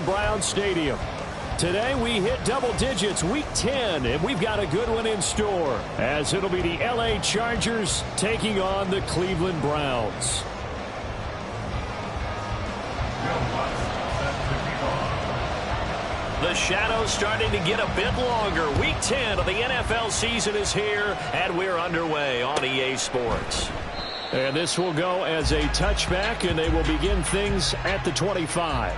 Cleveland Browns Stadium. Today we hit double digits, week 10, and we've got a good one in store, as it'll be the LA Chargers taking on the Cleveland Browns. The shadow's starting to get a bit longer. Week 10 of the NFL season is here, and we're underway on EA Sports. And this will go as a touchback, and they will begin things at the 25.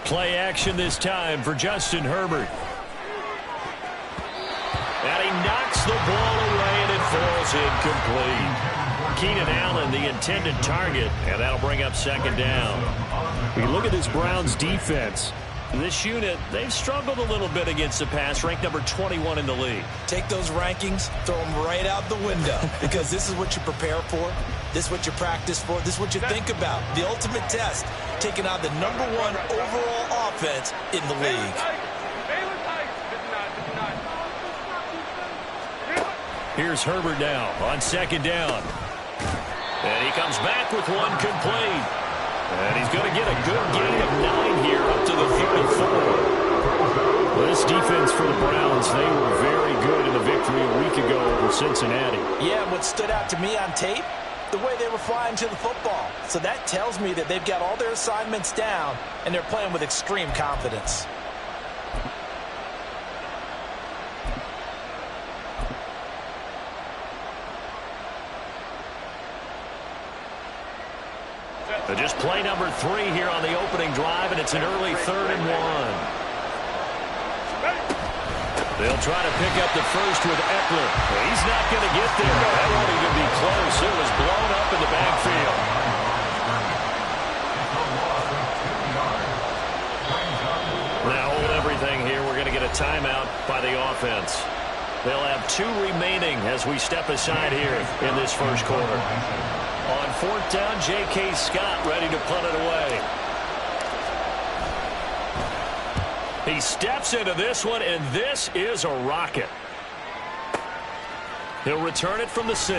Play action this time for Justin Herbert. And he knocks the ball away, and it falls incomplete. Keenan Allen, the intended target, and that'll bring up second down. We look at this Browns defense. This unit, they've struggled a little bit against the pass, ranked number 21 in the league. Take those rankings, throw them right out the window, because this is what you prepare for. This is what you practice for. This is what you think about. The ultimate test, taking out the number 1 overall offense in the league. Here's Herbert now on second down. And he comes back with one complete. And he's going to get a good gain of 9 here up to the 34. Well, this defense for the Browns, they were very good in the victory a week ago over Cincinnati. Yeah, what stood out to me on tape, the way they were flying to the football. So that tells me that they've got all their assignments down, and they're playing with extreme confidence. Just play number 3 here on the opening drive, and it's an early 3rd and 1. They'll try to pick up the first with Eckler. He's not going to get there. That won't even be close. It was blown up in the backfield. Now hold everything here. We're going to get a timeout by the offense. They'll have 2 remaining as we step aside here in this first quarter. On 4th down, J.K. Scott ready to punt it away. He steps into this one, and this is a rocket. He'll return it from the 6.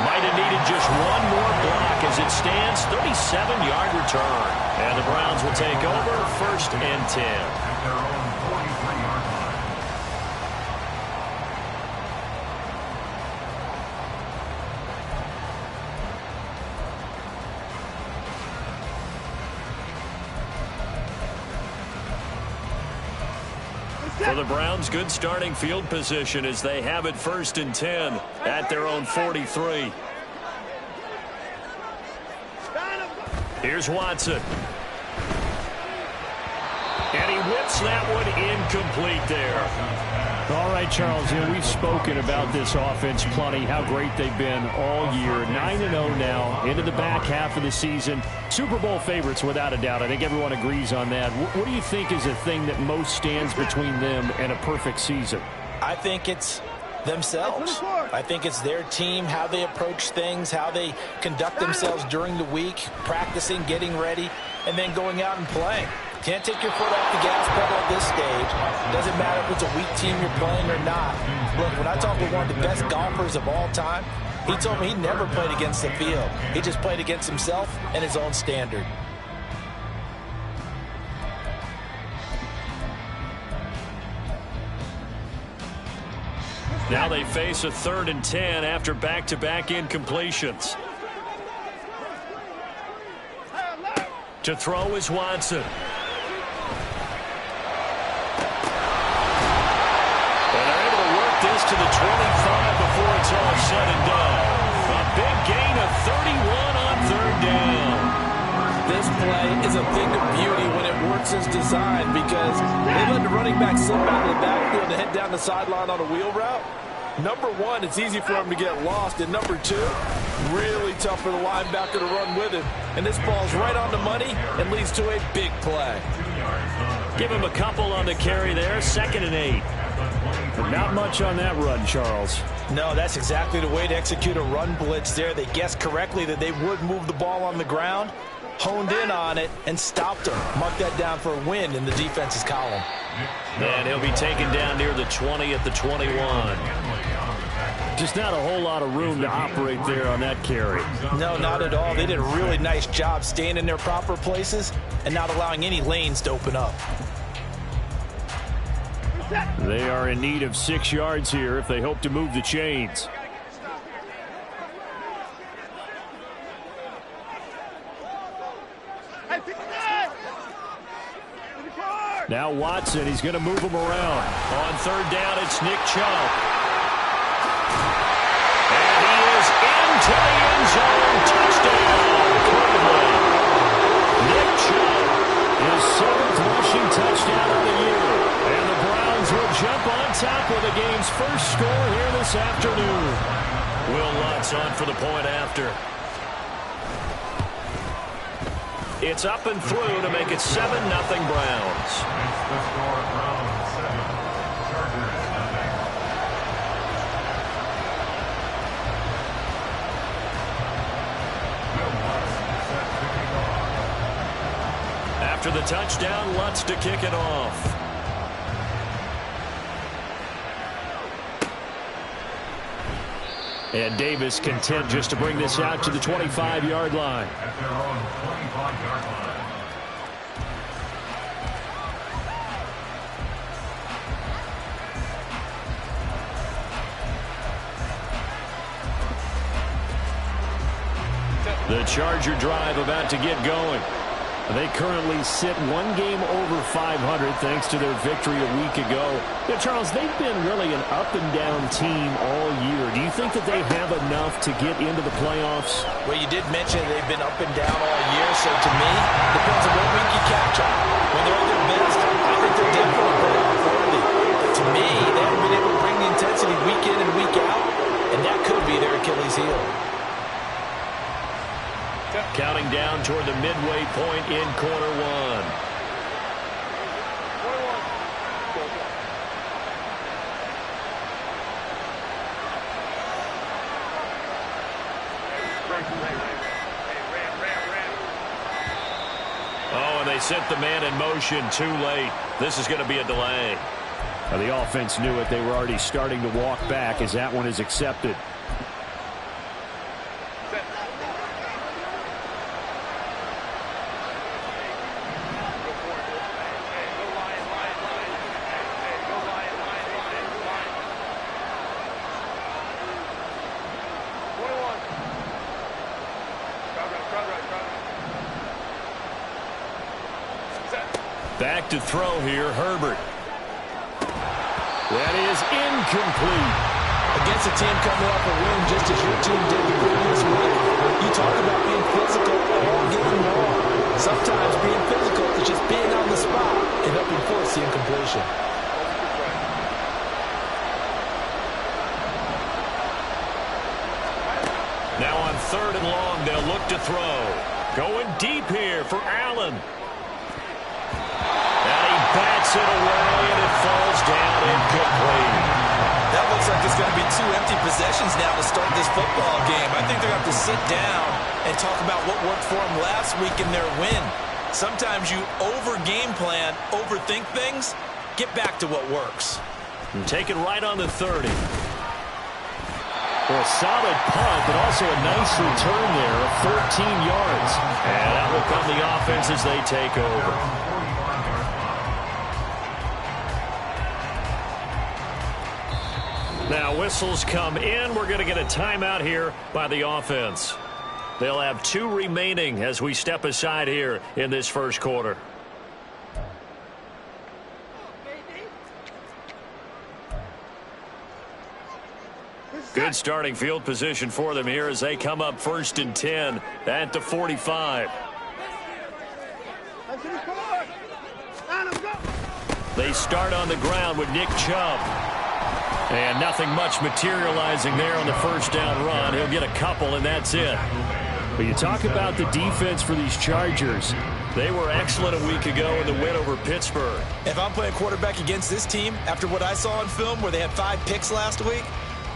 Might have needed just one more block as it stands. 37-yard return. And the Browns will take over 1st and 10. For the Browns, good starting field position as they have it 1st and 10 at their own 43. Here's Watson. And he whips that one incomplete there. All right, Charles, we've spoken about this offense plenty, how great they've been all year. 9-0 now, into the back half of the season. Super Bowl favorites, without a doubt. I think everyone agrees on that. What do you think is the thing that most stands between them and a perfect season? I think it's themselves. I think it's their team, how they approach things, how they conduct themselves during the week, practicing, getting ready, and then going out and playing. Can't take your foot off the gas pedal at this stage. Doesn't matter if it's a weak team you're playing or not. Look, when I talk with one of the best golfers of all time, he told me he never played against the field. He just played against himself and his own standard. Now they face a 3rd and 10 after back-to-back incompletions. To throw is Watson. And they're able to work this to the 25 before it's all said and done. A big gain of 31 on 3rd down. This play is is a thing of beauty when it works as designed, because they let the running back slip out of the backfield to head down the sideline on a wheel route. Number one, it's easy for him to get lost. And number two, really tough for the linebacker to run with him. And this ball's right on the money and leads to a big play. Give him a couple on the carry there. 2nd and 8. But not much on that run, Charles. No, that's exactly the way to execute a run blitz there. They guessed correctly that they would move the ball on the ground, honed in on it, and stopped him. Mark that down for a win in the defense's column. And he'll be taken down near the 20 at the 21. Just not a whole lot of room to operate there on that carry. No, not at all. They did a really nice job staying in their proper places and not allowing any lanes to open up. They are in need of 6 yards here if they hope to move the chains. Now Watson, he's going to move him around. On 3rd down, it's Nick Chubb. And he is into the end zone. Touchdown, Cleveland. Nick Chubb, his 7th rushing touchdown of the year. And the Browns will jump on top with the game's first score here this afternoon. Will Lutz on for the point after. It's up and through to make it 7-0 Browns. After the touchdown, Lutz to kick it off. And Davis content just to bring this out to the 25-yard line. The Charger drive about to get going. They currently sit 1 game over 500 thanks to their victory a week ago. Yeah, Charles, they've been really an up-and-down team all year. Do you think that they have enough to get into the playoffs? Well, you did mention they've been up and down all year, so to me, depends on what week you catch them. When they're at their best, I think they're definitely playoff worthy. But to me, they haven't been able to bring the intensity week in and week out, and that could be their Achilles heel. Counting down toward the midway point in quarter 1. Oh, and they sent the man in motion too late. This is going to be a delay. Well, the offense knew it. They were already starting to walk back as that one is accepted. Back to throw here, Herbert. That is incomplete. Against a team coming off a win just as your team did the previous week, you talk about being physical all game long. Sometimes being physical is just being on the spot and helping force the incompletion. Now on 3rd and long, they'll look to throw. Going deep here for Allen. Bats it away, and it falls down incomplete. That looks like it's going to be 2 empty possessions now to start this football game. I think they're going to have to sit down and talk about what worked for them last week in their win. Sometimes you over-game plan, overthink things, get back to what works. And take it right on the 30. Well, a solid punt, but also a nice return there of 14 yards. And that will come the offense as they take over. Now whistles come in. We're going to get a timeout here by the offense. They'll have 2 remaining as we step aside here in this first quarter. Good starting field position for them here as they come up 1st and 10 at the 45. They start on the ground with Nick Chubb. And nothing much materializing there on the first down run. He'll get a couple, and that's it. But you talk about the defense for these Chargers. They were excellent a week ago in the win over Pittsburgh. If I'm playing quarterback against this team, after what I saw on film where they had 5 picks last week,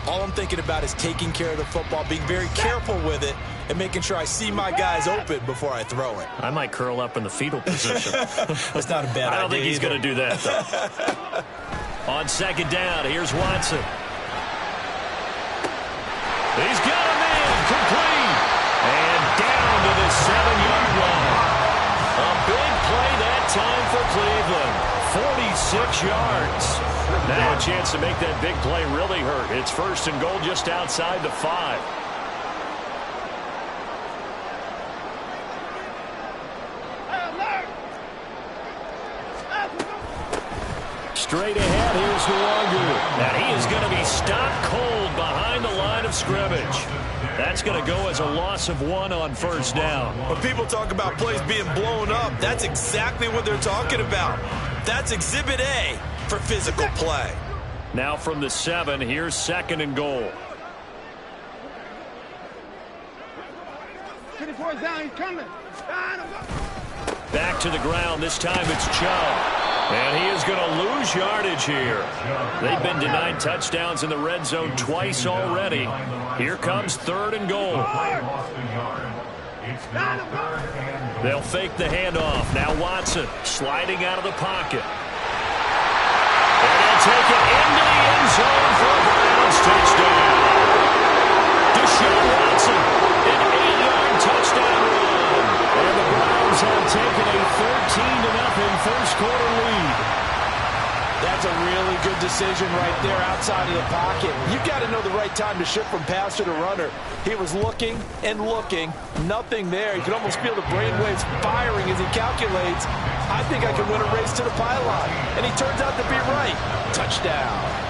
all I'm thinking about is taking care of the football, being very careful with it, and making sure I see my guys open before I throw it. I might curl up in the fetal position. That's not a bad idea. I don't think he's going to do that, though. On second down, here's Watson. He's got a man, complete. And down to the 7-yard line. A big play that time for Cleveland. 46 yards. Now a chance to make that big play really hurt. It's first and goal just outside the 5. Straight ahead, here's Nwangu. And he is going to be stopped cold behind the line of scrimmage. That's going to go as a loss of 1 on first down. When people talk about plays being blown up, that's exactly what they're talking about. That's Exhibit A for physical play. Now from the 7, here's second and goal. 24 down, he's coming. Back to the ground. This time it's Chubb. And he is going to lose yardage here. They've been denied touchdowns in the red zone twice already. Here comes third and goal. They'll fake the handoff. Now Watson sliding out of the pocket. And they'll take it into the end zone for a Browns touchdown. Deshaun Watson, an 8-yard touchdown run. And the Browns have taken a 13-0 first-quarter lead. That's a really good decision right there outside of the pocket. You've got to know the right time to shift from passer to runner. He was looking and looking. Nothing there. You can almost feel the brainwaves firing as he calculates. I think I can win a race to the pylon. And he turns out to be right. Touchdown.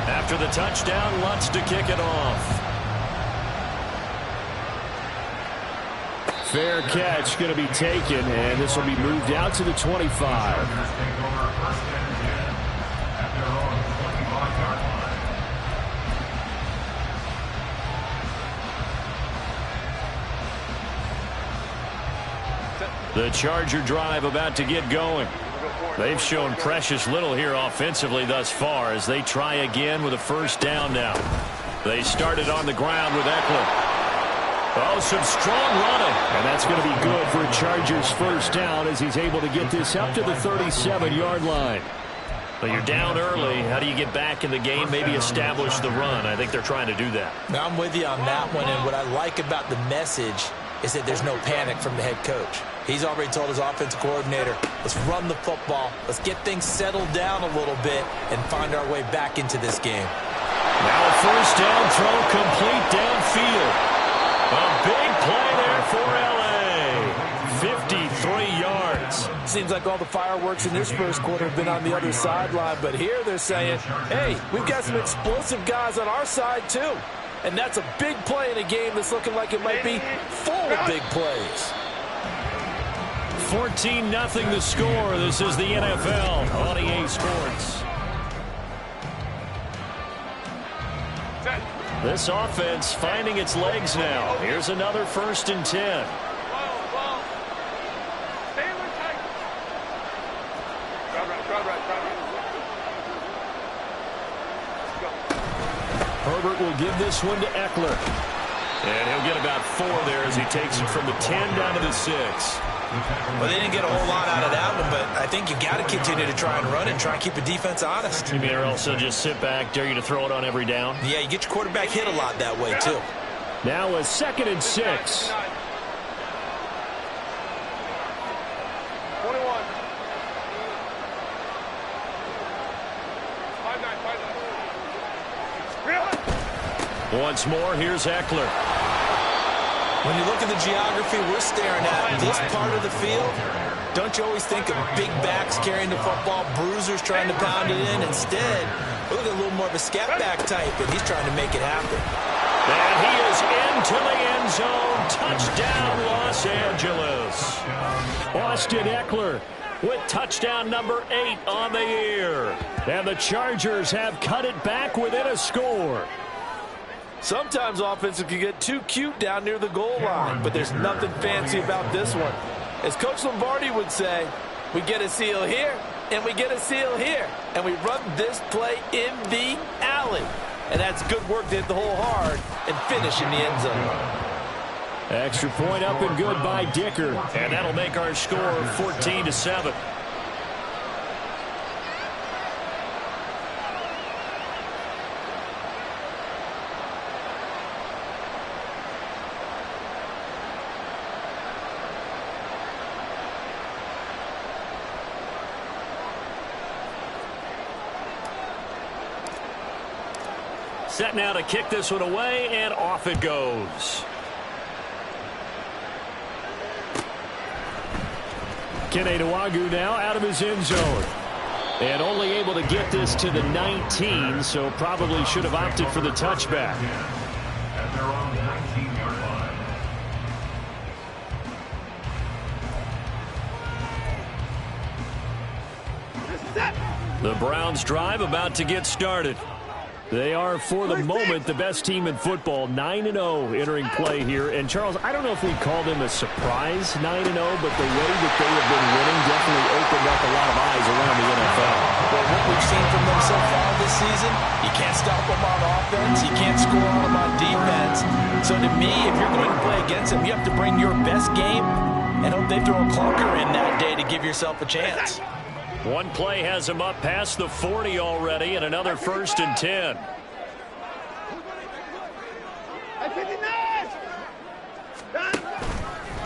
After the touchdown, Lutz to kick it off. Fair catch going to be taken, and this will be moved out to the 25. The Charger drive about to get going. They've shown precious little here offensively thus far as they try again with a first down now. They started on the ground with Eckler. Oh, some strong running. And that's going to be good for a Chargers first down as he's able to get this up to the 37-yard line. But you're down early. How do you get back in the game? Maybe establish the run. I think they're trying to do that. Now, I'm with you on that one. And what I like about the message is that there's no panic from the head coach. He's already told his offensive coordinator, let's run the football. Let's get things settled down a little bit and find our way back into this game. Now a first down throw complete downfield. A big play there for L.A. 53 yards. Seems like all the fireworks in this first quarter have been on the other sideline, but here they're saying, hey, we've got some explosive guys on our side too. And that's a big play in a game that's looking like it might be full of big plays. 14-0 the score. This is the NFL on EA Sports. This offense finding its legs now. Here's another 1st and 10. Herbert will give this one to Eckler. And he'll get about 4 there as he takes it from the 10 down to the 6. Well, they didn't get a whole lot out of that one, but I think you got to continue to try and run it and try and keep the defense honest. You mean or also just sit back, dare you to throw it on every down? Yeah, you get your quarterback hit a lot that way, too. Now a 2nd and 6. Once more, here's Eckler. When you look at the geography we're staring at, this part of the field, don't you always think of big backs carrying the football, bruisers trying to pound it in? Instead, look at a little more of a scat back type, and he's trying to make it happen. And he is into the end zone. Touchdown, Los Angeles. Austin Ekeler with touchdown number 8 on the year. And the Chargers have cut it back within a score. Sometimes offenses can get too cute down near the goal line, but there's nothing fancy about this one. As Coach Lombardi would say, we get a seal here, and we get a seal here, and we run this play in the alley. And that's good work to hit the hole hard and finish in the end zone. Extra point up and good by Dicker. And that'll make our score 14-7. Set now to kick this one away, and off it goes. Kene Nwangwu now out of his end zone. And only able to get this to the 19, so probably should have opted for the touchback. And they're on the 19-yard line. The Browns drive about to get started. They are, for the moment, the best team in football, 9-0 entering play here. And, Charles, I don't know if we'd call them a surprise 9-0, but the way that they have been winning definitely opened up a lot of eyes around the NFL. Well, what we've seen from them so far this season, you can't stop them on offense, you can't score on them on defense. So to me, if you're going to play against them, you have to bring your best game and hope they throw a clunker in that day to give yourself a chance. One play has him up past the 40 already, and another 1st and 10.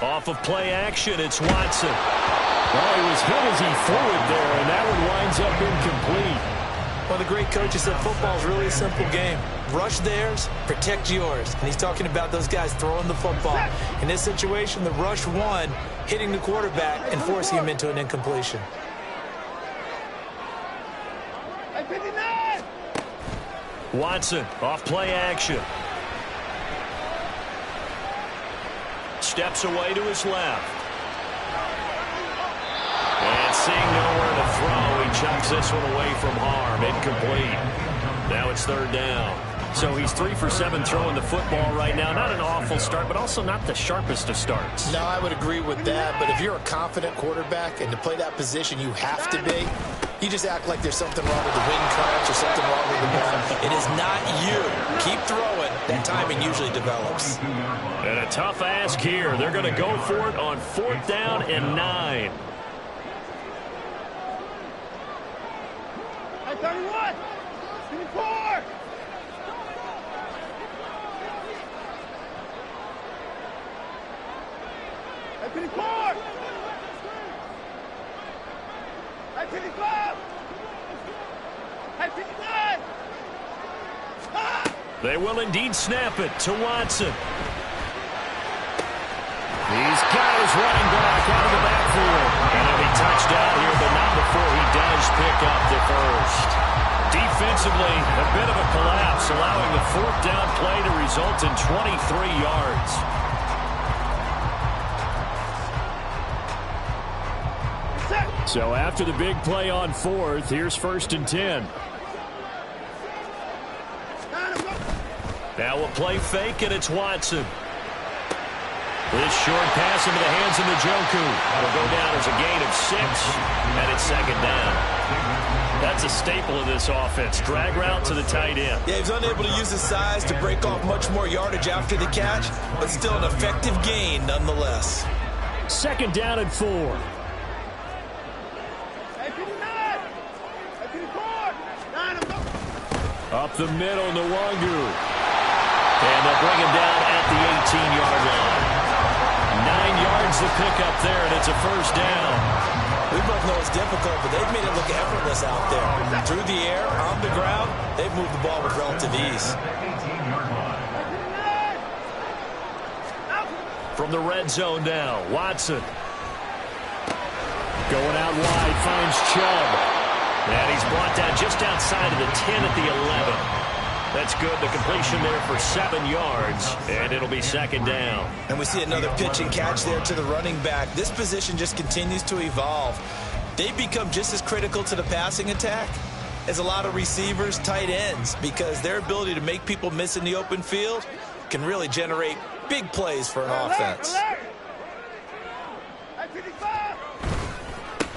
Off of play action, it's Watson. Well, he was hit as he threw it there, and that one winds up incomplete. Well, the great coach said football is really a simple game. Rush theirs, protect yours. And he's talking about those guys throwing the football. In this situation, the rush won, hitting the quarterback and forcing him into an incompletion. Watson off play action. Steps away to his left. And seeing nowhere to throw, he chucks this one away from harm. Incomplete. Now it's 3rd down. So he's 3 for 7 throwing the football right now. Not an awful start, but also not the sharpest of starts. No, I would agree with that. But if you're a confident quarterback and to play that position you have to be, you just act like there's something wrong with the wing crunch or something wrong with the ball. It is not you. Keep throwing. That timing usually develops. And a tough ask here. They're going to go for it on 4th down and 9. 31! 24! They will indeed snap it to Watson. He's got his running back out of the backfield. And he'll be touched out here, but not before he does pick up the first. Defensively, a bit of a collapse, allowing the 4th down play to result in 23 yards. So after the big play on 4th, here's 1st and 10. Now a play fake, and it's Watson. This short pass into the hands of Njoku. It'll go down as a gain of 6, and it's 2nd down. That's a staple of this offense. Drag route to the tight end. Yeah, he's unable to use his size to break off much more yardage after the catch, but still an effective gain nonetheless. 2nd down and 4. Up the middle, Nwangwu. And they'll bring him down at the 18-yard line. 9 yards to pick up there, and it's a 1st down. We both know it's difficult, but they've made it look effortless out there. Through the air, on the ground, they've moved the ball with relative ease. From the red zone now, Watson. Going out wide, finds Chubb. And he's brought down just outside of the 10 at the 11. That's good. The completion there for 7 yards, and it'll be second down. And we see another pitch and catch there to the running back. This position just continues to evolve. They become just as critical to the passing attack as a lot of receivers, tight ends, because their ability to make people miss in the open field can really generate big plays for an offense.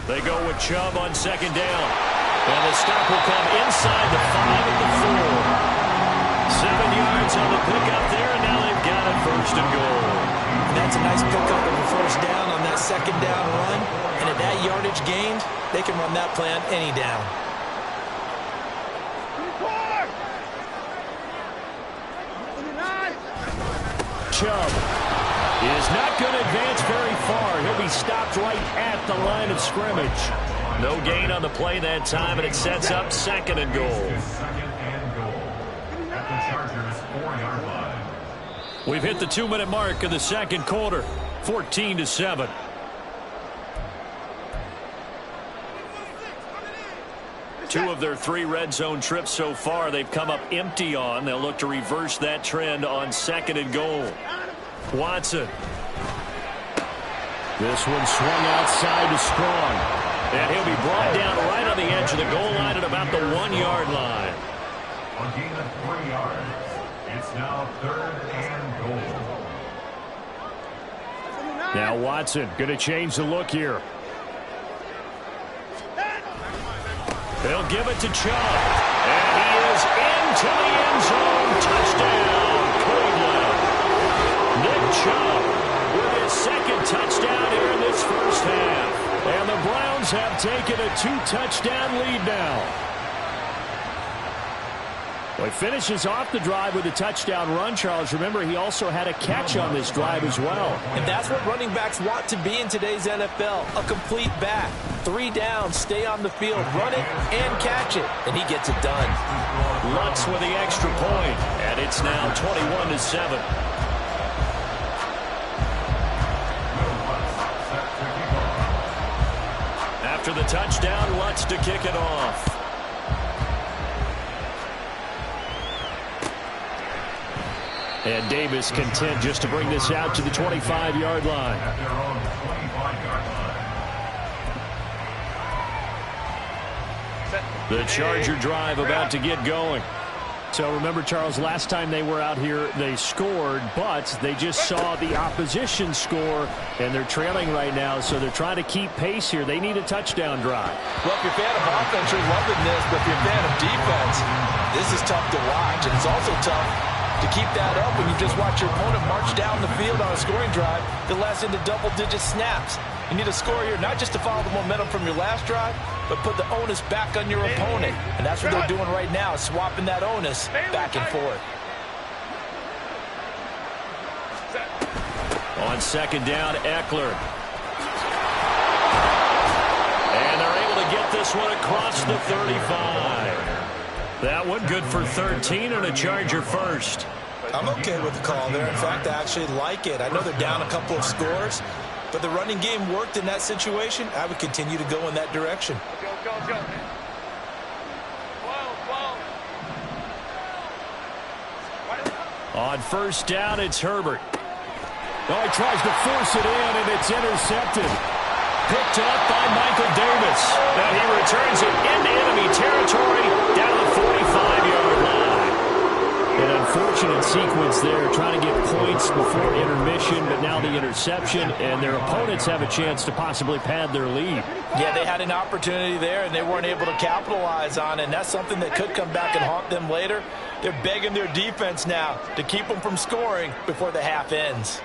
They go with Chubb on second down. And the stop will come inside the 5 at the 4. 7 yards on the pickup there, and now they've got it first and goal. That's a nice pickup of a first down on that second down run. And at that yardage gained, they can run that play on any down. Chubb is not going to advance very far. He'll be stopped right at the line of scrimmage. No gain on the play that time, and it sets up second and goal. We've hit the 2-minute mark of the second quarter, 14-7. Two of their 3 red zone trips so far they've come up empty on. They'll look to reverse that trend on second and goal. Watson. This one swung outside to Strong. And he'll be brought down right on the edge of the goal line at about the 1-yard line. On gain of 3 yards, it's now 3rd and goal. Now Watson going to change the look here. They'll give it to Chubb. And he is into the end zone. Touchdown, Cleveland. Nick Chubb with his second touchdown here in this first half. And the Browns have taken a 2-touchdown lead now. Well, he finishes off the drive with a touchdown run, Charles. Remember, he also had a catch on this drive as well. And that's what running backs want to be in today's NFL, a complete back. 3 downs, stay on the field, run it, and catch it. And he gets it done. Lutz with the extra point, and it's now 21-7. After the touchdown, Lutz to kick it off. And Davis content just to bring this out to the 25-yard line. At their own 25-yard line. The Charger drive about to get going. So remember, Charles, last time they were out here, they scored, but they just saw the opposition score, and they're trailing right now, so they're trying to keep pace here. They need a touchdown drive. Well, if you're a fan of offense, you're loving this, but if you're a fan of defense, this is tough to watch, and it's also tough to keep that up when you just watch your opponent march down the field on a scoring drive that lasts into double-digit snaps. You need a score here, not just to follow the momentum from your last drive, but put the onus back on your opponent. And that's what they're doing right now, swapping that onus back and forth. On second down, Eckler. And they're able to get this one across the 35. That one good for 13 and a Charger first. I'm okay with the call there. In fact, I actually like it. I know they're down a couple of scores, but the running game worked in that situation. I would continue to go in that direction. Go. On first down, it's Herbert. Oh, he tries to force it in, and it's intercepted. Picked up by Michael Davis. And he returns it into enemy territory down to the 45-yard line. An unfortunate sequence there, trying to get points before intermission, but now the interception, and their opponents have a chance to possibly pad their lead. Yeah, they had an opportunity there, and they weren't able to capitalize on it, and that's something that could come back and haunt them later. They're begging their defense now to keep them from scoring before the half ends.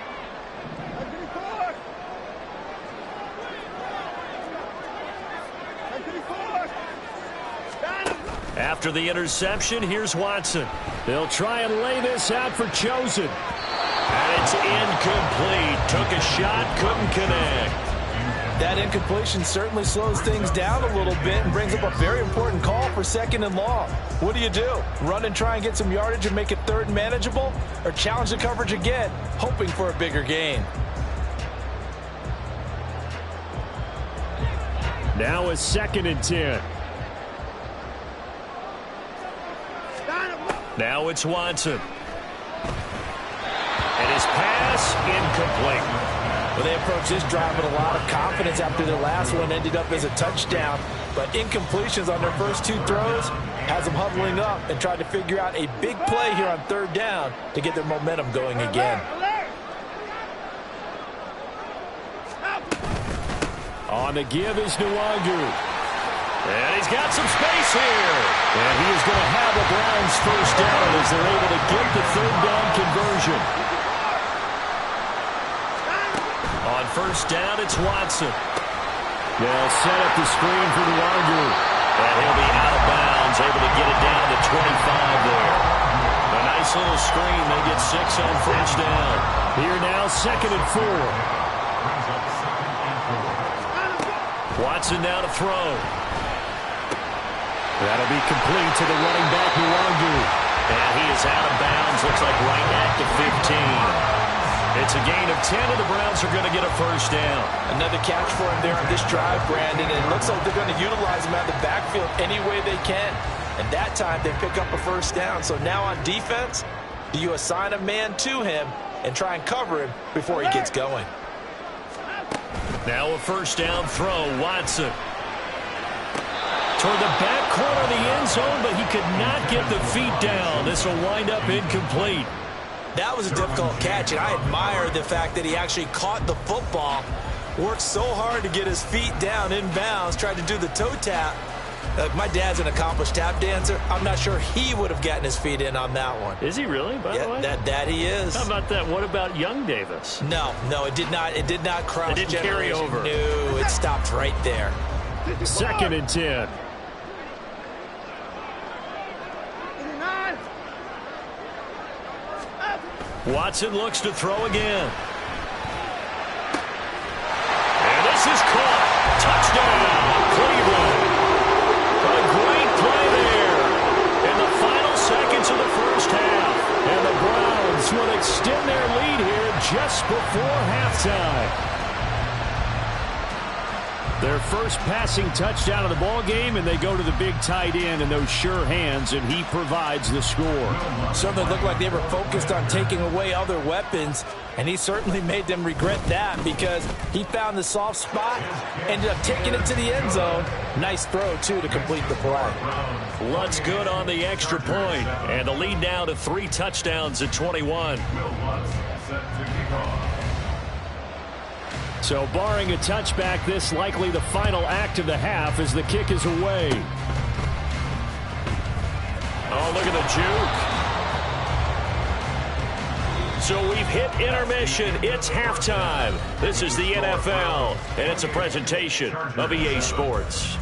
After the interception, here's Watson. They'll try and lay this out for Chosen. And it's incomplete. Took a shot, couldn't connect. That incompletion certainly slows things down a little bit and brings up a very important call for second and long. What do? Run and try and get some yardage and make it third and manageable? Or challenge the coverage again, hoping for a bigger gain? Now a 2nd and 10. Now it's Watson. And his pass incomplete. Well, they approached this drive with a lot of confidence after their last one ended up as a touchdown. But incompletions on their first 2 throws has them huddling up and trying to figure out a big play here on 3rd down to get their momentum going again. On the give is Nwangu. And he's got some space here. And he is going to have the Browns first down as they're able to get the 3rd down conversion. On 1st down, it's Watson. They'll set up the screen for Nwangu. And he'll be out of bounds, able to get it down to 25 there. A nice little screen. They get 6 on 1st down. Here now, 2nd and 4. Watson now to throw. That'll be complete to the running back, Nwangu. And he is out of bounds, looks like right at the 15. It's a gain of 10, and the Browns are going to get a first down. Another catch for him there on this drive, Brandon, and it looks like they're going to utilize him out of the backfield any way they can. And that time, they pick up a first down. So now on defense, do you assign a man to him and try and cover him before he gets going? Now a first down throw, Watson. Toward the back corner of the end zone, but he could not get the feet down. This will wind up incomplete. That was a difficult catch, and I admire the fact that he actually caught the football, worked so hard to get his feet down in bounds, tried to do the toe tap. My dad's an accomplished tap dancer. I'm not sure he would have gotten his feet in on that one. Is he really, by the way? That he is. How about that? What about young Davis? No, it did not. It did not cross. It didn't carry over. No, it stopped right there. 2nd and 10. Watson looks to throw again. And this is caught. Touchdown, Cleveland. A great play there in the final seconds of the first half. And the Browns will extend their lead here just before halftime. Their first passing touchdown of the ball game, and they go to the big tight end in those sure hands, and he provides the score. Certainly looked like they were focused on taking away other weapons, and he certainly made them regret that because he found the soft spot, ended up taking it to the end zone. Nice throw, too, to complete the play. Lutz good on the extra point, and the lead now to 3 touchdowns at 21. So barring a touchback, this likely the final act of the half as the kick is away. Oh, look at the juke. So we've hit intermission. It's halftime. This is the NFL, and it's a presentation of EA Sports.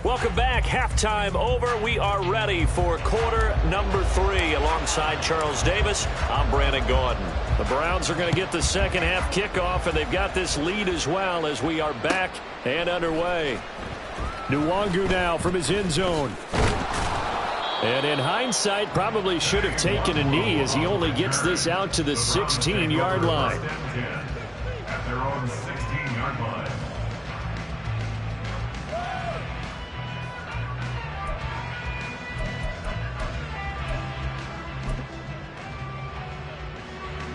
Welcome back. Halftime over. We are ready for quarter number 3. Alongside Charles Davis, I'm Brandon Gaudin. The Browns are going to get the second half kickoff, and they've got this lead as well as we are back and underway. Nwangu now from his end zone. And in hindsight, probably should have taken a knee as he only gets this out to the 16-yard line. At their own 16-yard line.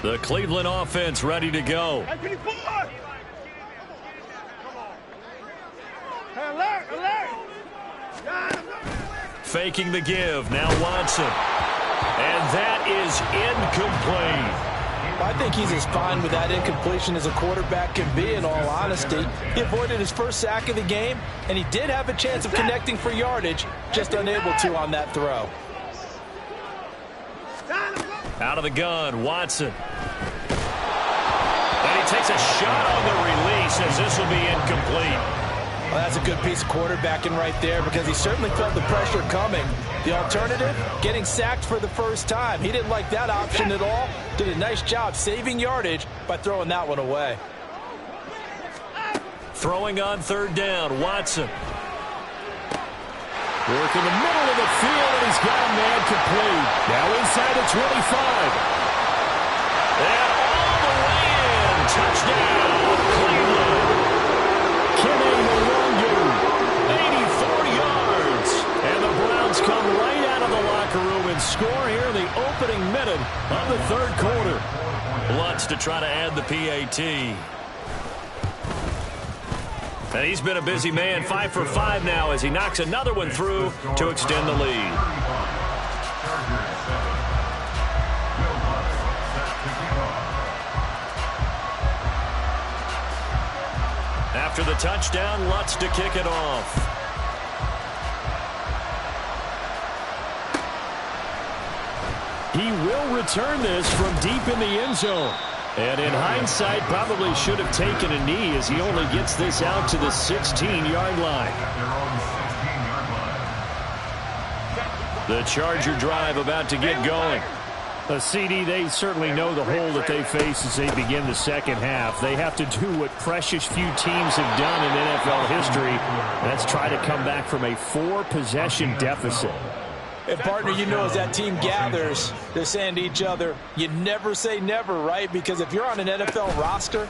The Cleveland offense ready to go. Faking the give. Now Watson. And that is incomplete. I think he's as fine with that incompletion as a quarterback can be, in all honesty. He avoided his first sack of the game, and he did have a chance of connecting for yardage, just unable to on that throw. Out of the gun, Watson. And he takes a shot on the release as this will be incomplete. Well, that's a good piece of quarterbacking right there because he certainly felt the pressure coming. The alternative, getting sacked for the first time. He didn't like that option at all. Did a nice job saving yardage by throwing that one away. Throwing on 3rd down, Watson. Work in the middle of the field, and he's got a man complete. Now inside the 25. And all the way in. Touchdown, Cleveland. Kene Nwangwu, 84 yards. And the Browns come right out of the locker room and score here in the opening minute of the third quarter. Lutz to try to add the PAT. And he's been a busy man, 5 for 5 now as he knocks another one through to extend the lead. After the touchdown, Lutz to kick it off. He will return this from deep in the end zone. And in hindsight, probably should have taken a knee as he only gets this out to the 16-yard line. The Charger drive about to get going. CD, they certainly know the hole that they face as they begin the second half. They have to do what precious few teams have done in NFL history. That's try to come back from a 4-possession deficit. And, partner, you know as that team gathers, they're saying to each other, you never say never, right? Because if you're on an NFL roster,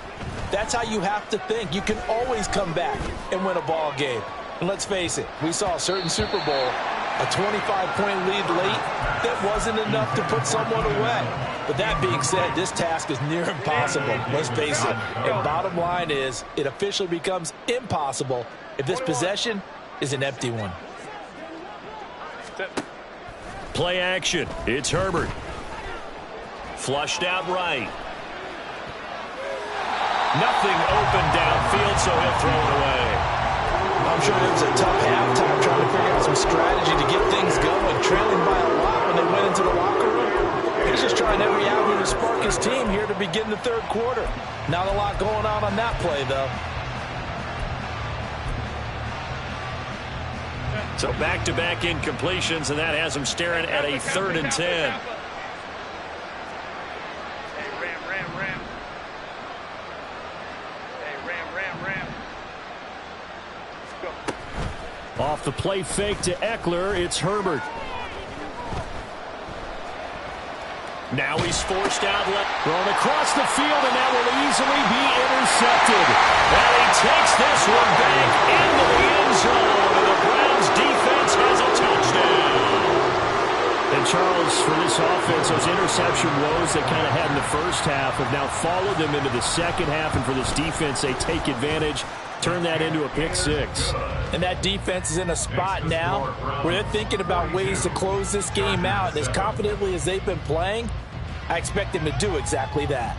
that's how you have to think. You can always come back and win a ball game. And let's face it, we saw a certain Super Bowl, a 25-point lead late, that wasn't enough to put someone away. But that being said, this task is near impossible. Let's face it. And bottom line is, it officially becomes impossible if this possession is an empty one. Play action. It's Herbert. Flushed out right. Nothing open downfield, so he'll throw it away. I'm sure it was a tough halftime trying to figure out some strategy to get things going, trailing by a lot when they went into the locker room. He's just trying every avenue to spark his team here to begin the third quarter. Not a lot going on that play, though. So back-to-back incompletions, and that has him staring at a 3rd and 10. Off the play fake to Eckler, it's Herbert. Now he's forced out left. Thrown across the field, and that will easily be intercepted. And he takes this one back into the end zone. And the Browns defense has a touchdown. And Charles, for this offense, those interception woes they kind of had in the first half have now followed them into the second half. And for this defense, they take advantage, turn that into a pick six. And that defense is in a spot now where they're thinking about ways to close this game out. And as confidently as they've been playing, I expect them to do exactly that.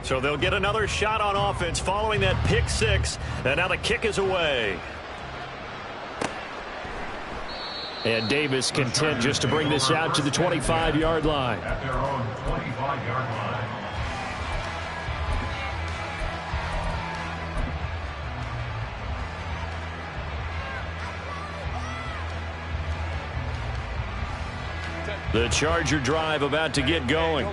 So they'll get another shot on offense following that pick six. And now the kick is away. And Davis content just to bring this out to the 25-yard line. At their own 25-yard line. The Charger drive about to get going.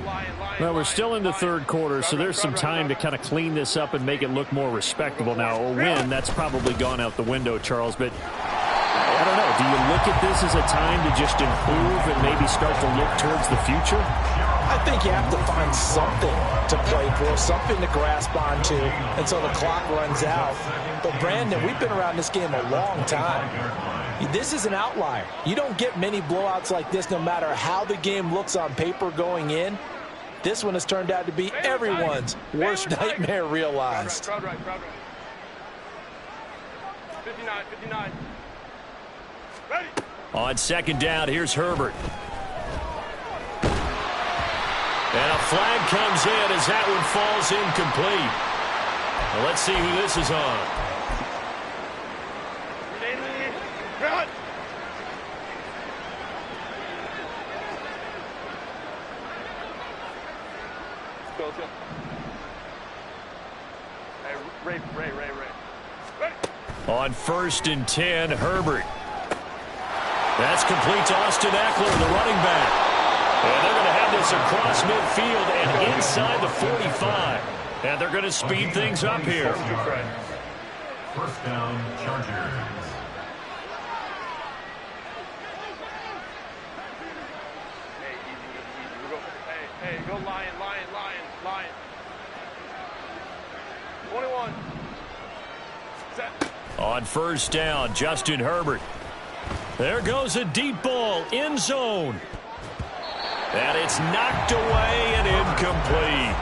Well, we're still in the third quarter, so there's some time to kind of clean this up and make it look more respectable. Now, a win, that's probably gone out the window, Charles, but I don't know. Do you look at this as a time to just improve and maybe start to look towards the future? I think you have to find something to play for, something to grasp onto until the clock runs out. But, Brandon, we've been around this game a long time. This is an outlier. You don't get many blowouts like this no matter how the game looks on paper going in. This one has turned out to be everyone's worst nightmare realized. Crowd right. 59. Ready. On second down, here's Herbert. And a flag comes in as that one falls incomplete. Well, let's see who this is on. Run. Go. Hey, Ray. Ready. On 1st and 10, Herbert. That's complete to Austin Eckler, the running back. And they're going to have this across midfield and inside the 45. And they're going to speed things up here. First down, Chargers. Hey, go lion, lion, lion, lion. 21. Set. On first down, Justin Herbert. There goes a deep ball, end zone. And it's knocked away and incomplete.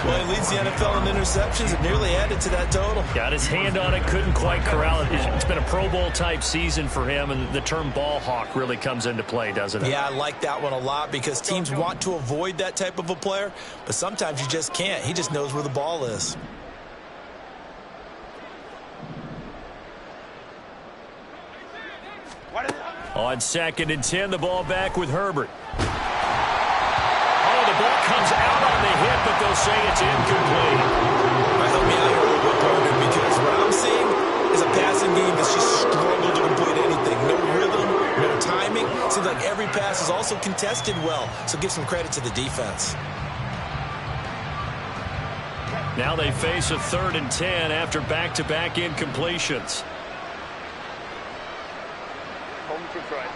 Well, he leads the NFL in interceptions and nearly added to that total. Got his hand on it, couldn't quite corral it. It's been a Pro Bowl type season for him, and the term ball hawk really comes into play, doesn't it? Yeah, I like that one a lot because teams want to avoid that type of a player, but sometimes you just can't. He just knows where the ball is. On 2nd and 10, the ball back with Herbert. Oh, the ball comes out on the hit, but they'll say it's incomplete. Help me out here a little bit, partner, because what I'm seeing is a passing game that's just struggled to complete anything. No rhythm, no timing. Seems like every pass is also contested well, so give some credit to the defense. Now they face a 3rd and 10 after back-to-back incompletions. Home to try.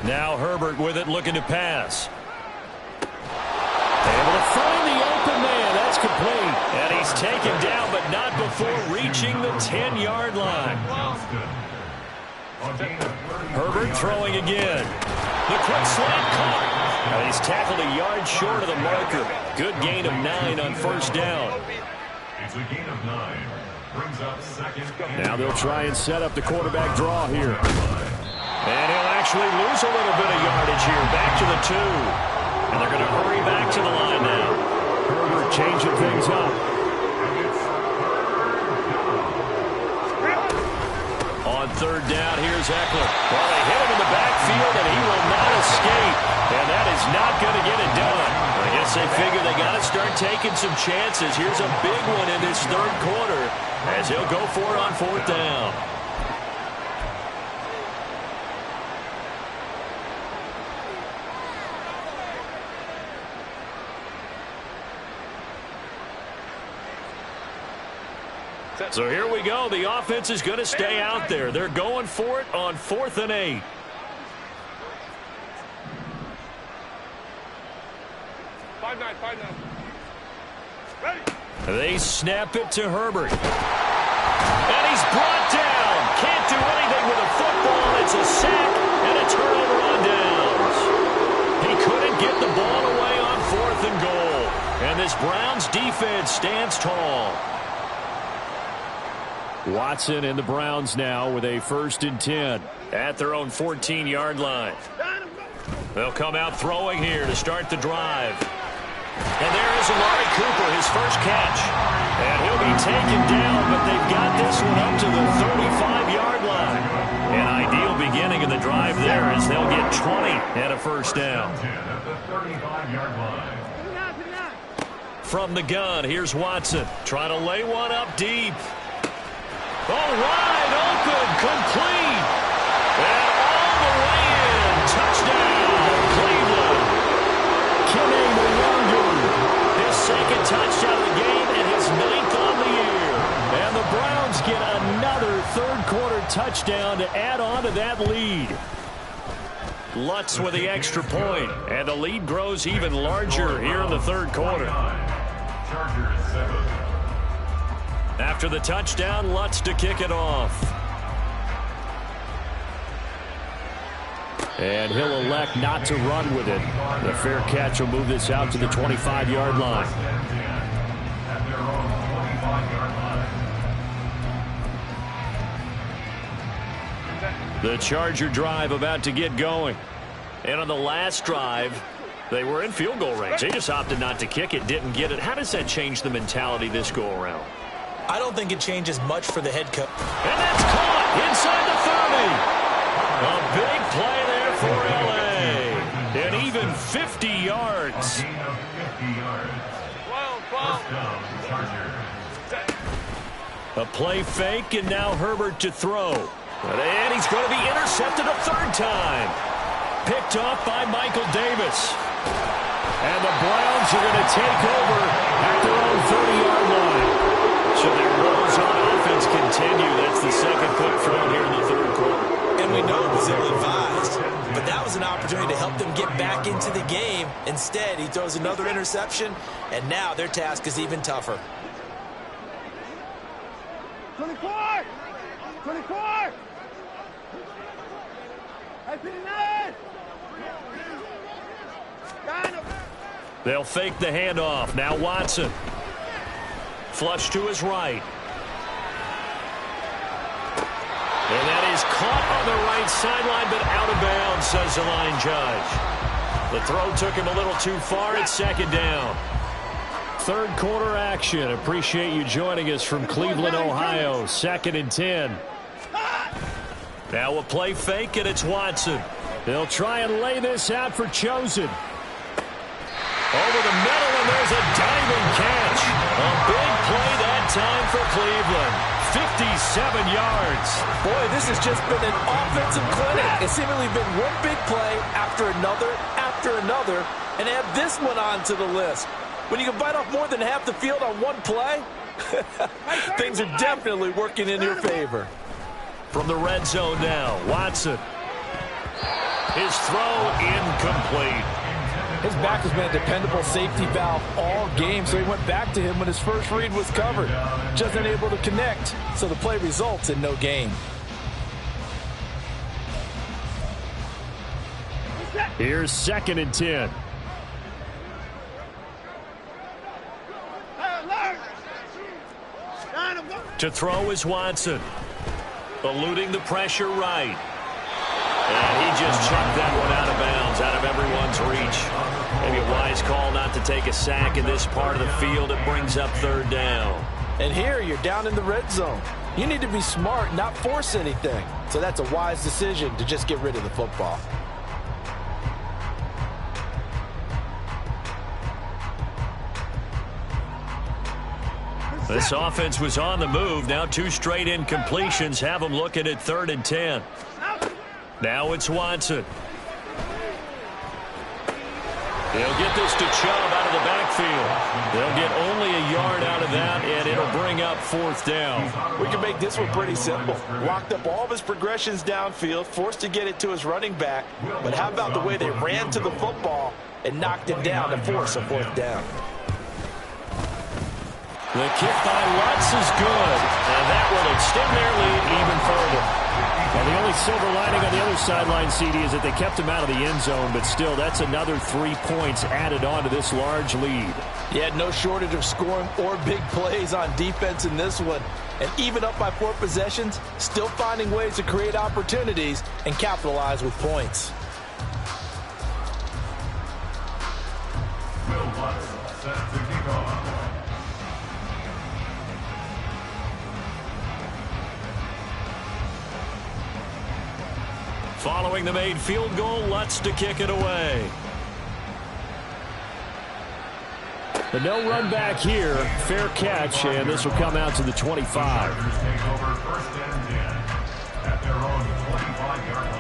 Now Herbert with it, looking to pass. Able to find the open man. That's complete. And he's taken down, but not before reaching the 10-yard line. Herbert throwing again. The quick slant caught. And he's tackled a yard short of the marker. Good gain of 9 on first down. It's a gain of 9. Brings up 2nd. Now they'll try and set up the quarterback draw here. And he'll actually lose a little bit of yardage here. Back to the 2. And they're going to hurry back to the line now. Herbert changing things up. On 3rd down, here's Eckler. Well, they hit him in the backfield, and he will not escape. And that is not going to get it done. I guess they figure they got to start taking some chances. Here's a big one in this 3rd quarter as he'll go for it on 4th down. So here we go. The offense is going to stay out there. They're going for it on 4th and 8. Five nine. Ready. They snap it to Herbert. And he's brought down. Can't do anything with a football. It's a sack and a turnover on downs. He couldn't get the ball away on 4th and goal. And this Browns defense stands tall. Watson and the Browns now with a 1st and 10 at their own 14-yard line. They'll come out throwing here to start the drive. And there is Amari Cooper, his first catch. And he'll be taken down, but they've got this one up to the 35-yard line. An ideal beginning of the drive there as they'll get 20 and a first down. At the 35-yard line. From the gun, here's Watson trying to lay one up deep. Oh, wide open, complete. And all the way in. Touchdown, Cleveland. Kene Nwangwu, his 2nd touchdown of the game and his 9th on the year. And the Browns get another 3rd quarter touchdown to add on to that lead. Lutz with the extra point, and the lead grows even larger here in the 3rd quarter. Chargers 7. After the touchdown, Lutz to kick it off. And he'll elect not to run with it. The fair catch will move this out to the 25-yard line. At their own 25-yard line. The Charger drive about to get going. And on the last drive, they were in field goal range. They just opted not to kick it, didn't get it. How does that change the mentality this go-around? I don't think it changes much for the head coach. And that's caught inside the 30. A big play there for L.A. And even 50 yards. A gain of 50 yards. First down, Chargers. A play fake, and now Herbert to throw. And he's going to be intercepted a 3rd time. Picked off by Michael Davis. And the Browns are going to take over at their own 30-yard line. So their woes on offense continue. That's the second pick thrown here in the third quarter. And we know it was ill-advised, but that was an opportunity to help them get back into the game. Instead, he throws another interception, and now their task is even tougher. 24! 24! Hey, 59! They'll fake the handoff. Now Watson. Flush to his right. And that is caught on the right sideline, but out of bounds, says the line judge. The throw took him a little too far. It's second down. Third quarter action. Appreciate you joining us from Cleveland, Ohio. 2nd and 10. Now a play fake, and it's Watson. They'll try and lay this out for Chosen. Over the middle, and there's a diving catch. A big play that time for Cleveland. 57 yards. Boy, this has just been an offensive clinic. It's seemingly been one big play after another, and add this one onto the list. When you can bite off more than half the field on one play, things are definitely working in your favor. From the red zone now, Watson. His throw incomplete. His back has been a dependable safety valve all game, so he went back to him when his first read was covered. Just unable to connect, so the play results in no gain. Here's 2nd and 10. To throw is Watson. Eluding the pressure right. And he just chucked that one out of bounds, out of everyone's reach. Maybe a wise call not to take a sack in this part of the field. It brings up third down. And here you're down in the red zone. You need to be smart, not force anything. So that's a wise decision to just get rid of the football. This offense was on the move. Now 2 straight incompletions have them looking at 3rd and 10. Now it's Watson. They'll get this to Chubb out of the backfield. They'll get only a yard out of that, and it'll bring up 4th down. We can make this one pretty simple. Locked up all of his progressions downfield, forced to get it to his running back. But how about the way they ran to the football and knocked him down to force a 4th down? The kick by Lutz is good, and that will extend their lead even further. And the only silver lining on the other sideline, CD, is that they kept him out of the end zone, but still, that's another 3 points added on to this large lead. He had no shortage of scoring or big plays on defense in this one. And even up by 4 possessions, still finding ways to create opportunities and capitalize with points. Will Lutz set to kick off. Following the made field goal, Lutz to kick it away. The no run back here, fair catch, and this will come out to the 25. Chargers take over 1st and 10 at their own 25-yard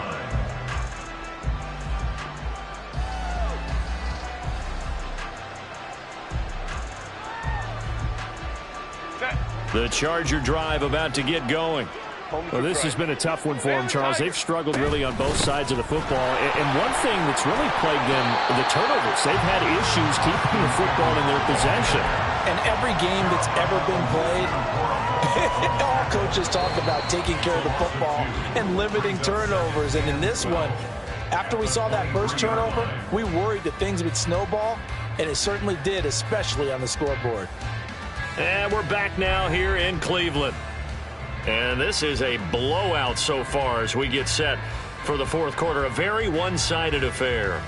line. The Charger drive about to get going. Well, this has been a tough one for them, Charles. They've struggled really on both sides of the football. And one thing that's really plagued them, the turnovers. They've had issues keeping the football in their possession. And every game that's ever been played, all coaches talk about taking care of the football and limiting turnovers. And in this one, after we saw that first turnover, we worried that things would snowball, and it certainly did, especially on the scoreboard. And we're back now here in Cleveland. And this is a blowout so far as we get set for the 4th quarter. A very one-sided affair.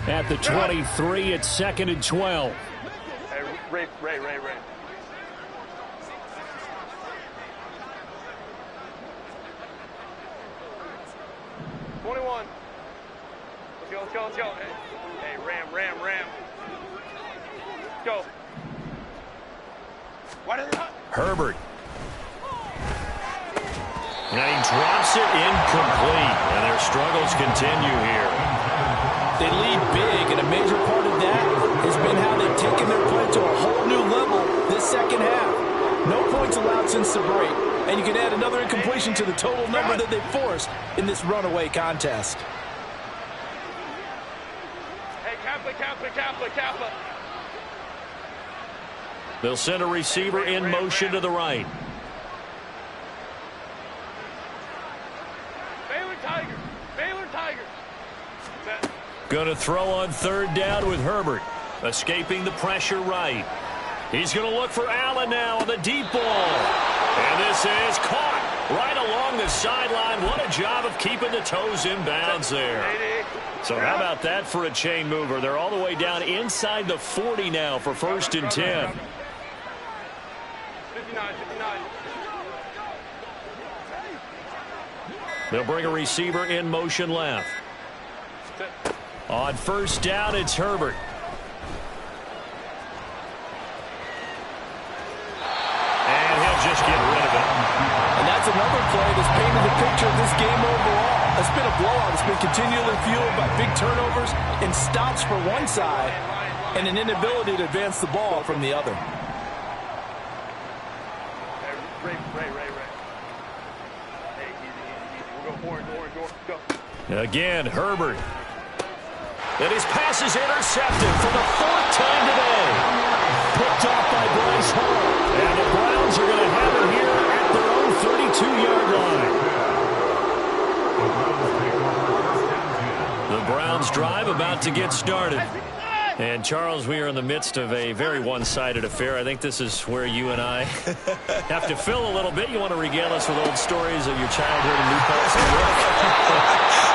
At the 23, it's 2nd and 12. Hey, Ray. 21. Let's go. Hey, Ram. Let's go. Herbert. Now he drops it incomplete, and their struggles continue here. They lead big, and a major part of that has been how they've taken their play to a whole new level No points allowed since the break, and you can add another incompletion to the total number that they forced in this runaway contest. Hey, Kappa. They'll send a receiver in motion to the right. Baylor Tigers. Going to throw on third down with Herbert. Escaping the pressure right. He's going to look for Allen now on the deep ball. And this is caught right along the sideline. What a job of keeping the toes in bounds there. So how about that for a chain mover? They're all the way down inside the 40 now for 1st and 10. 59. They'll bring a receiver in motion left. On first down, it's Herbert. And he'll just get rid of it. And that's another play that's painted the picture of this game overall. It's been a blowout. It's been continually fueled by big turnovers and stops for one side and an inability to advance the ball from the other. Ray. Hey, easy. We'll go forward. Go. Again, Herbert. And his pass is intercepted for the 4th time today. Picked off by Bryce Hall. And the Browns are going to have it here at their own 32-yard line. The Browns drive about to get started. And, Charles, we are in the midst of a very one-sided affair. I think this is where you and I have to fill a little bit. You want to regale us with old stories of your childhood in New Paltz, New York?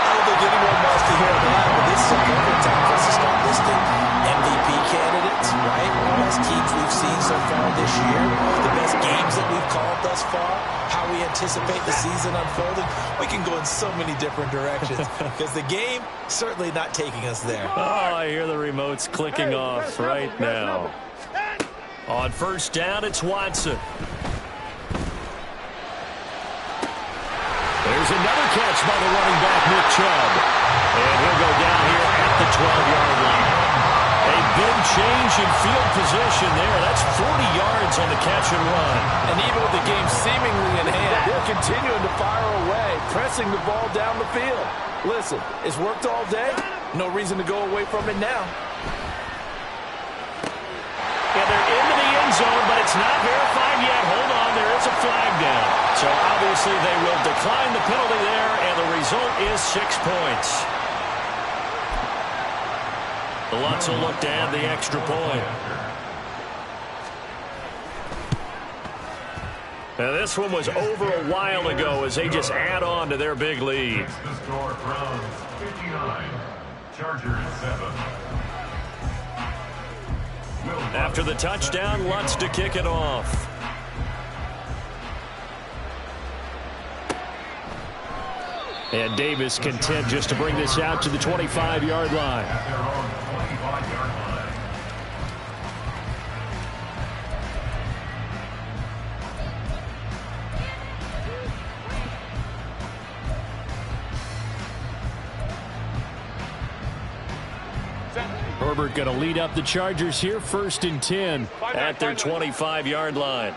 I don't think anyone wants to hear that, but this is a perfect time for us to start listing MVP candidates, right? The best teams we've seen so far this year, the best games that we've called thus far, how we anticipate the season unfolding. We can go in so many different directions because the game certainly not taking us there. Oh, I hear the remotes clicking off right now. On first down, it's Watson. There's another catch by the running back, Nick Chubb. And he'll go down here at the 12-yard line. A big change in field position there. That's 40 yards on the catch and run. And even with the game seemingly in hand, they're continuing to fire away, pressing the ball down the field. Listen, it's worked all day. No reason to go away from it now. And they're into the end zone, but it's not verified yet. Hold on, there is a flag down. So obviously they will decline the penalty there, and the result is 6 points. The Lutz will look to add the extra point. Now this one was over a while ago as they just add on to their big lead. The score, Browns 59, Chargers 7. After the touchdown, Lutz to kick it off. And Davis content just to bring this out to the 25-yard line. At their own 25-yard line. Herbert going to lead up the Chargers here, 1st and 10 at their 25-yard line.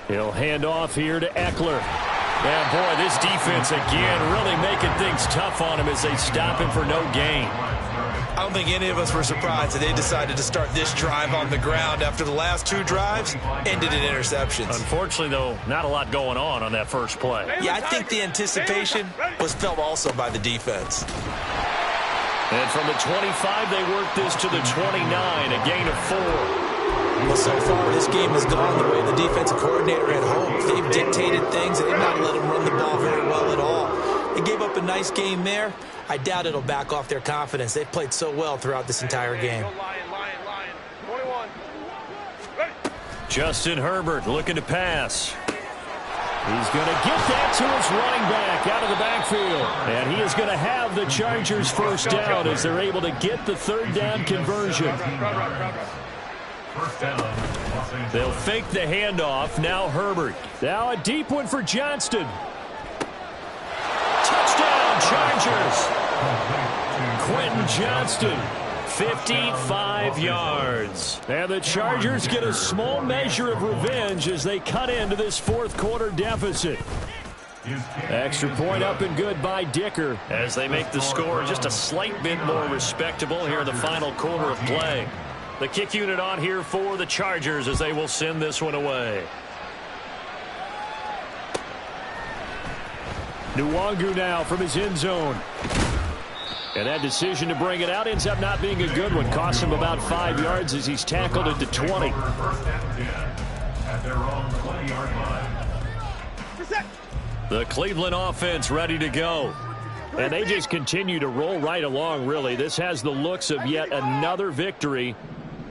He'll hand off here to Eckler. And boy, this defense again really making things tough on him as they stop him for no gain. I don't think any of us were surprised that they decided to start this drive on the ground after the last 2 drives ended in interceptions. Unfortunately, though, not a lot going on that first play. Yeah, I think the anticipation was felt also by the defense. And from the 25, they work this to the 29, a gain of 4. Well, so far, this game has gone the way the defensive coordinator had hoped. They've dictated things. They did not let them run the ball very well at all. They gave up a nice game there. I doubt it'll back off their confidence. They've played so well throughout this entire game. 21. Ready. Justin Herbert looking to pass. He's going to get that to his running back out of the backfield. And he is going to have the Chargers first down as they're able to get the 3rd down conversion. First down, Los Angeles. They'll fake the handoff. Now Herbert. Now a deep one for Johnston. Touchdown, Chargers. Quentin Johnston, 55 yards. And the Chargers get a small measure of revenge as they cut into this fourth quarter deficit. Extra point up and good by Dicker as they make the score just a slight bit more respectable here in the final quarter of play. The kick unit on here for the Chargers as they will send this one away. Nwangu now from his end zone. And that decision to bring it out ends up not being a good one. Costs him about 5 yards as he's tackled at the 20. The Cleveland offense ready to go. And they just continue to roll right along, really. This has the looks of yet another victory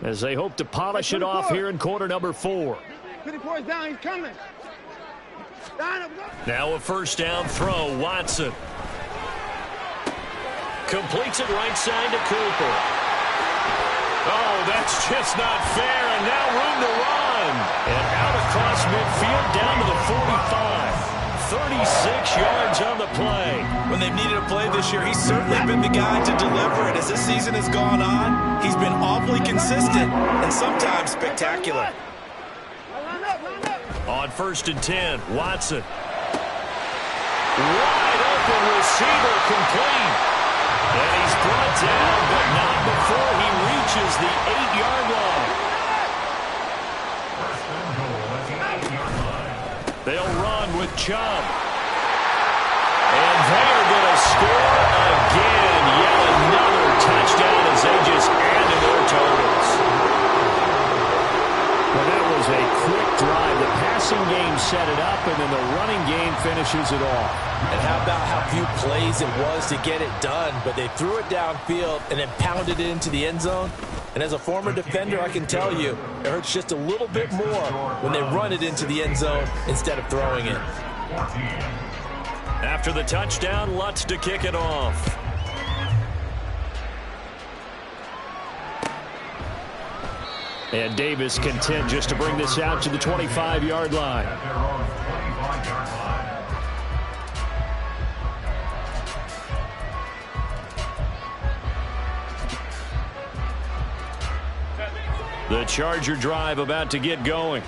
as they hope to polish it off here in quarter number 4. He's coming. Now a first down throw. Watson completes it right side to Cooper. Oh, that's just not fair, and now room to run. And out across midfield down to the 45. 36 yards on the play. When they've needed a play this year, he's certainly been the guy to deliver it. As this season has gone on, he's been awfully consistent and sometimes spectacular. On 1st and 10, Watson. Wide open receiver complete. And he's brought down, but not before he reaches the 8-yard line. They'll run with Chubb. And they're going to score again. Yet another touchdown as they just added their totals. Well, that was a quick drive. The passing game set it up, and then the running game finishes it off. And how about how few plays it was to get it done, but they threw it downfield and then pounded it into the end zone. And as a former defender, I can tell you, it hurts just a little bit more when they run it into the end zone instead of throwing it. After the touchdown, Lutz to kick it off. And Davis content just to bring this out to the 25-yard line. The Charger drive about to get going.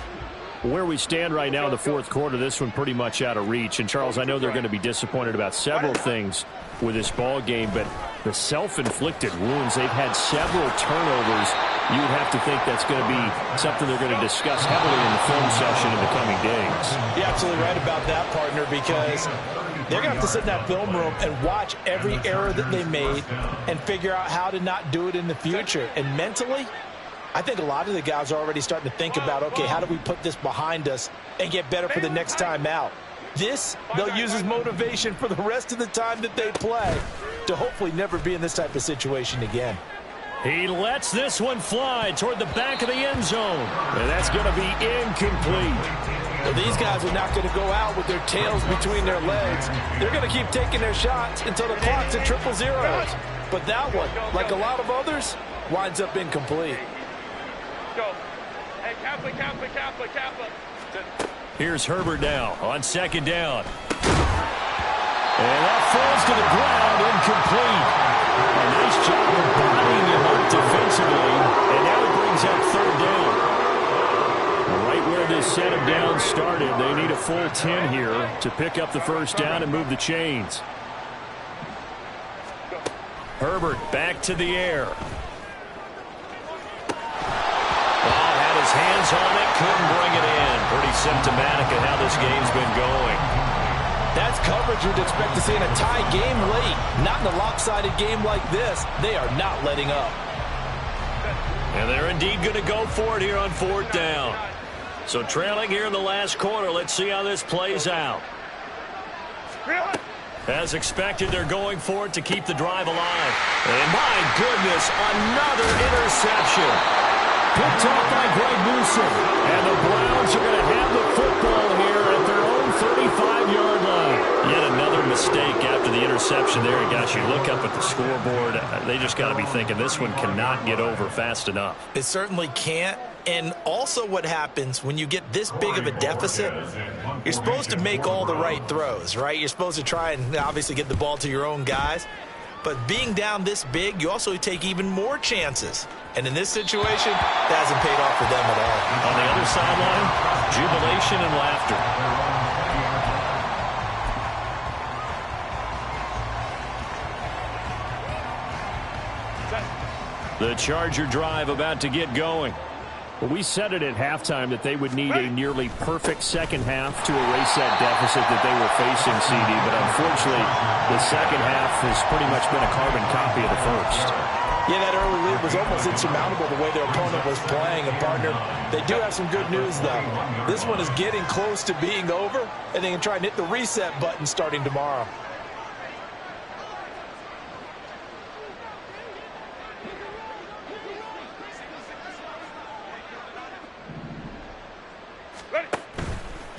Where we stand right now in the fourth quarter, this one pretty much out of reach. And, Charles, I know they're going to be disappointed about several things with this ball game, but the self-inflicted wounds, they've had several turnovers. You would have to think that's going to be something they're going to discuss heavily in the film session in the coming days. You're absolutely right about that, partner, because they're going to have to sit in that film room and watch every error that they made and figure out how to not do it in the future. And mentally, I think a lot of the guys are already starting to think about, okay, how do we put this behind us and get better for the next time out? This, they'll use as motivation for the rest of the time that they play to hopefully never be in this type of situation again. He lets this one fly toward the back of the end zone. And that's going to be incomplete. Well, these guys are not going to go out with their tails between their legs. They're going to keep taking their shots until the clock's at 000. But that one, like a lot of others, winds up incomplete. Go. Hey, Kappa. Here's Herbert now on 2nd down. And that falls to the ground, incomplete. A nice job of bodying him up defensively. And now it brings up 3rd down. Right where this set of downs started, they need a full 10 here to pick up the first down and move the chains. Herbert back to the air. Had his hands on it, couldn't bring it in. Pretty symptomatic of how this game's been going. That's coverage you'd expect to see in a tie game late. Not in a lopsided game like this. They are not letting up. And they're indeed going to go for it here on 4th down. So trailing here in the last quarter, let's see how this plays out. As expected, they're going for it to keep the drive alive. And my goodness, another interception. Picked off by Greg Newsome. And the Browns are going to have the football here at their own 35-yard line. Yet another mistake after the interception there. And gosh, you look up at the scoreboard, they just got to be thinking this one cannot get over fast enough. It certainly can't. And also what happens when you get this big of a deficit, you're supposed to make all the right throws, right? You're supposed to try and obviously get the ball to your own guys. But being down this big, you also take even more chances. And in this situation, that hasn't paid off for them at all. On the other sideline, jubilation and laughter. The Charger drive about to get going. Well, we said it at halftime that they would need a nearly perfect second half to erase that deficit that they were facing, CD. But unfortunately, the second half has pretty much been a carbon copy of the first. Yeah, that early lead was almost insurmountable the way their opponent was playing. And, partner, they do have some good news, though. This one is getting close to being over, and they can try and hit the reset button starting tomorrow.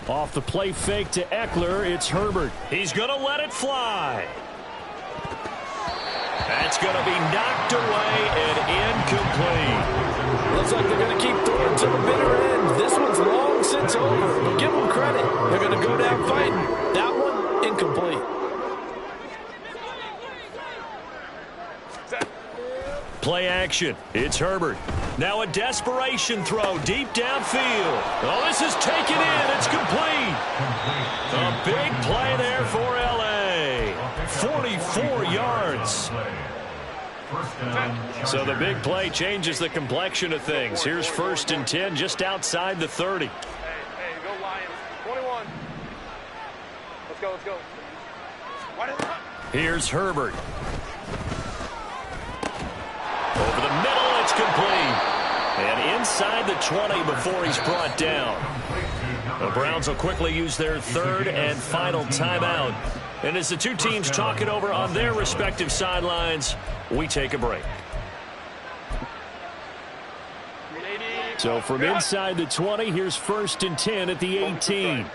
Off the play fake to Eckler, it's Herbert. He's going to let it fly. That's going to be knocked away and incomplete. Looks like they're going to keep throwing to the bitter end. This one's long since over, but give them credit. They're going to go down fighting. That one, incomplete. Play action. It's Herbert. Now a desperation throw deep downfield. Oh, this is taken in. It's complete. A big play there for L.A. 44 yards. So the big play changes the complexion of things. Here's 1st and 10 just outside the 30. Hey, go Lions. 21. Let's go, let's go. Here's Herbert. Over the middle, it's complete. And inside the 20 before he's brought down. The Browns will quickly use their 3rd and final timeout. And as the two teams talk it over on their respective sidelines, we take a break. So from inside the 20, here's 1st and 10 at the 18.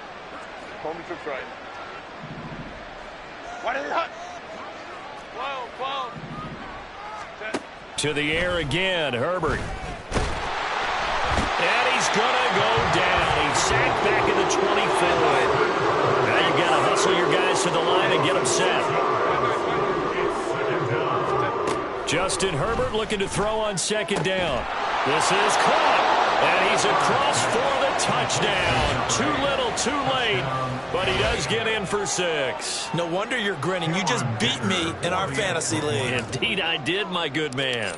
Coleman trips right. To the air again, Herbert. And he's going to go down. He's sacked back in the 25. Now you've got to hustle your guys to the line and get them set. Justin Herbert looking to throw on 2nd down. This is caught. And he's across for the touchdown. Too little, too late. But he does get in for 6. No wonder you're grinning. You just beat me in our fantasy league. Indeed I did, my good man.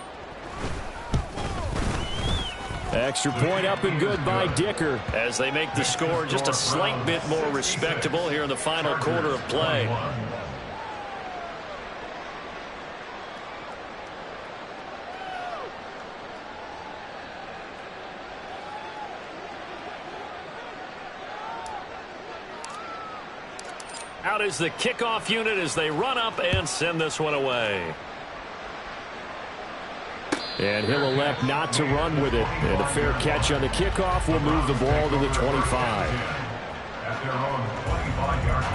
Extra point up and good by Dicker as they make the score just a slight bit more respectable here in the final quarter of play. Out is the kickoff unit as they run up and send this one away. And he'll elect not to run with it. And a fair catch on the kickoff will move the ball to the 25. At their own 25-yard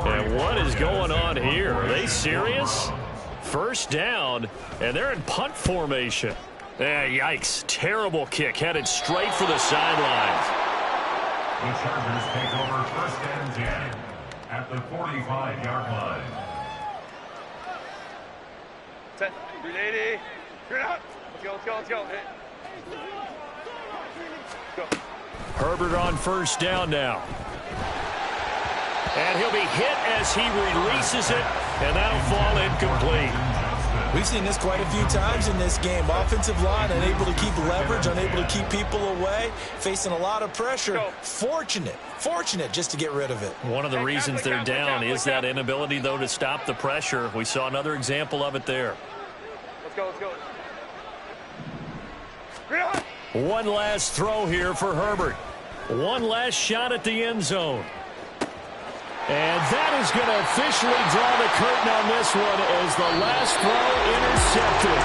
line. And what is going on here? Are they serious? 1st down, and they're in punt formation. Yikes. Terrible kick headed straight for the sidelines. The Chargers take over 1st and 10 at the 45-yard line. 10, 380. Turn out. Let's go, let's go, let's go. Hey. Go. Herbert on 1st down now. And he'll be hit as he releases it, and that'll fall incomplete. We've seen this quite a few times in this game. Offensive line unable to keep leverage, unable to keep people away, facing a lot of pressure. Fortunate just to get rid of it. One of the reasons they're down is that inability, though, to stop the pressure. We saw another example of it there. Let's go, let's go. One last throw here for Herbert. One last shot at the end zone. And that is going to officially draw the curtain on this one as the last throw intercepted.